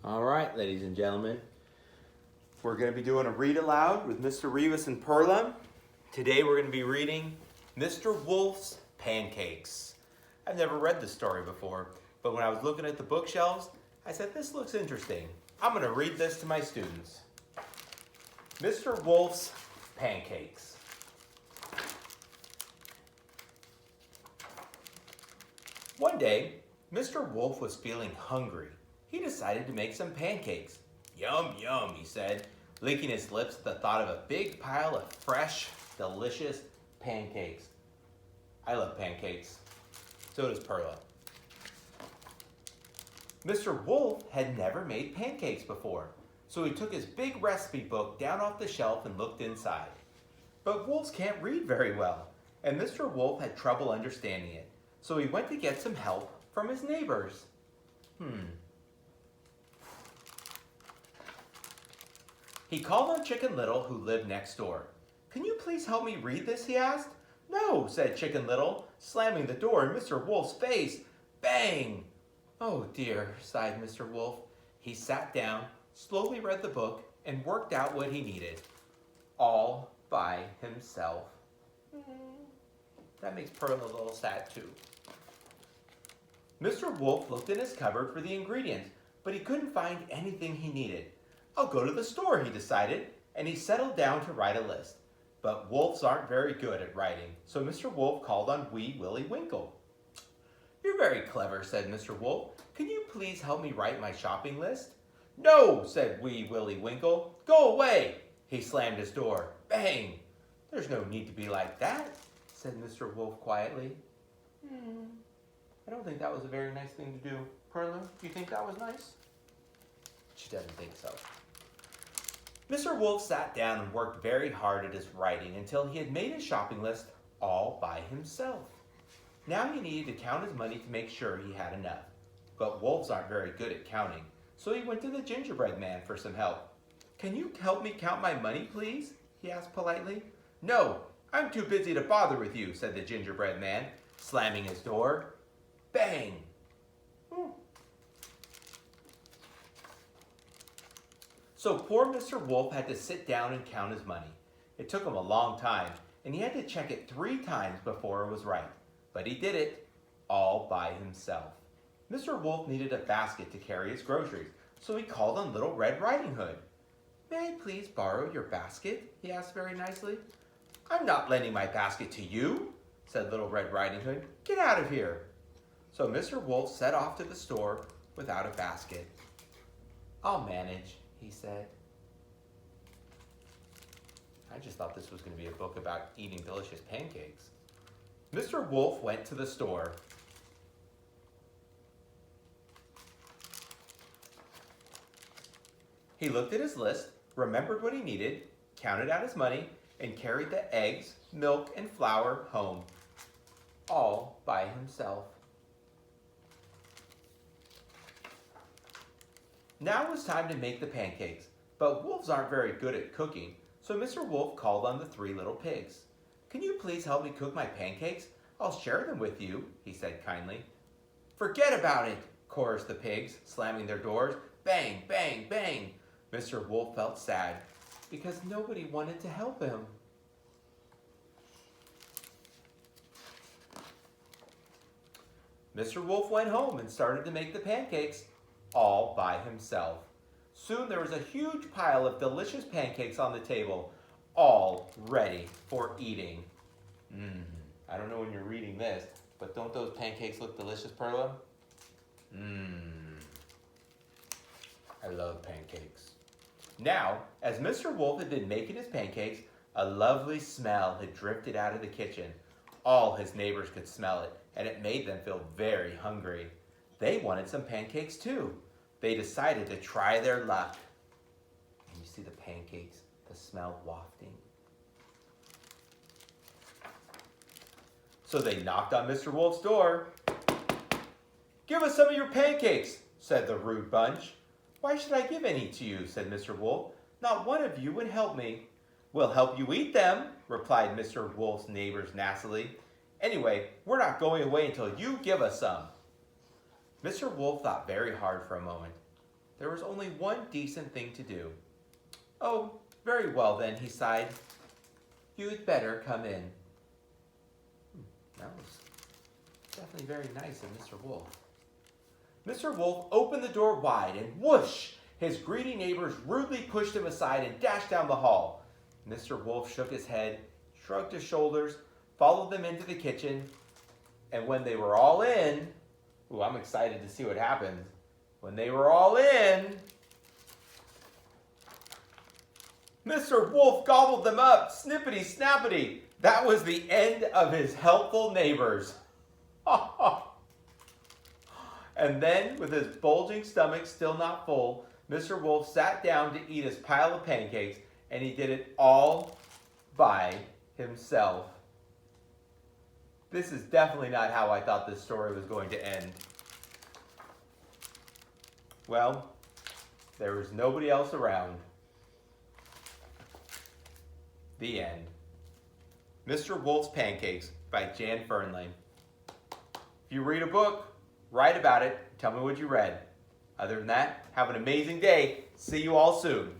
All right, ladies and gentlemen, we're going to be doing a read aloud with Mr. Rivas and Perla. Today we're going to be reading Mr. Wolf's Pancakes. I've never read this story before, but when I was looking at the bookshelves, I said, this looks interesting. I'm going to read this to my students. Mr. Wolf's Pancakes. One day, Mr. Wolf was feeling hungry. He decided to make some pancakes. Yum, yum, he said, licking his lips at the thought of a big pile of fresh, delicious pancakes. I love pancakes. So does Perla. Mr. Wolf had never made pancakes before, so he took his big recipe book down off the shelf and looked inside. But wolves can't read very well, and Mr. Wolf had trouble understanding it, so he went to get some help from his neighbors. He called on Chicken Little, who lived next door. Can you please help me read this, he asked. No, said Chicken Little, slamming the door in Mr. Wolf's face. Bang! Oh dear, sighed Mr. Wolf. He sat down, slowly read the book, and worked out what he needed. All by himself. That makes Perla a little sad too. Mr. Wolf looked in his cupboard for the ingredients, but he couldn't find anything he needed. I'll go to the store, he decided, and he settled down to write a list. But wolves aren't very good at writing, so Mr. Wolf called on Wee Willie Winkle. You're very clever, said Mr. Wolf. Can you please help me write my shopping list? No, said Wee Willie Winkle. Go away! He slammed his door. Bang! There's no need to be like that, said Mr. Wolf quietly. I don't think that was a very nice thing to do. Perla, do you think that was nice? She doesn't think so. Mr. Wolf sat down and worked very hard at his writing until he had made his shopping list all by himself. Now he needed to count his money to make sure he had enough. But wolves aren't very good at counting, so he went to the gingerbread man for some help. Can you help me count my money, please? He asked politely. No, I'm too busy to bother with you, said the gingerbread man, slamming his door. Bang! So poor Mr. Wolf had to sit down and count his money. It took him a long time, and he had to check it 3 times before it was right. But he did it all by himself. Mr. Wolf needed a basket to carry his groceries, so he called on Little Red Riding Hood. May I please borrow your basket? He asked very nicely. I'm not lending my basket to you, said Little Red Riding Hood. Get out of here. So Mr. Wolf set off to the store without a basket. I'll manage, he said. I just thought this was going to be a book about eating delicious pancakes. Mr. Wolf went to the store. He looked at his list, remembered what he needed, counted out his money, and carried the eggs, milk, and flour home, all by himself. Now it was time to make the pancakes, but wolves aren't very good at cooking, so Mr. Wolf called on the 3 little pigs. Can you please help me cook my pancakes? I'll share them with you, he said kindly. Forget about it, chorused the pigs, slamming their doors. Bang, bang, bang. Mr. Wolf felt sad because nobody wanted to help him. Mr. Wolf went home and started to make the pancakes all by himself. Soon there was a huge pile of delicious pancakes on the table, all ready for eating. I don't know when you're reading this, but don't those pancakes look delicious, Perla? I love pancakes. Now, as Mr. Wolf had been making his pancakes, a lovely smell had drifted out of the kitchen. All his neighbors could smell it, and it made them feel very hungry. They wanted some pancakes too. They decided to try their luck. And you see the pancakes, the smell wafting. So they knocked on Mr. Wolf's door. Give us some of your pancakes, said the rude bunch. Why should I give any to you, said Mr. Wolf. Not one of you would help me. We'll help you eat them, replied Mr. Wolf's neighbors nastily. Anyway, we're not going away until you give us some. Mr. Wolf thought very hard for a moment. there was only one decent thing to do. "Oh, very well then," he sighed. "You'd better come in." That was definitely very nice of Mr. Wolf. Mr. Wolf opened the door wide, and whoosh! His greedy neighbors rudely pushed him aside and dashed down the hall. Mr. Wolf shook his head, shrugged his shoulders, followed them into the kitchen, and when they were all in, ooh, I'm excited to see what happens. When they were all in, Mr. Wolf gobbled them up, snippety snappity. That was the end of his helpful neighbors. And then, with his bulging stomach still not full, Mr. Wolf sat down to eat his pile of pancakes, and he did it all by himself. This is definitely not how I thought this story was going to end. Well, there was nobody else around. The end. Mr. Wolf's Pancakes by Jan Fernley. If you read a book, write about it. Tell me what you read. Other than that, have an amazing day. See you all soon.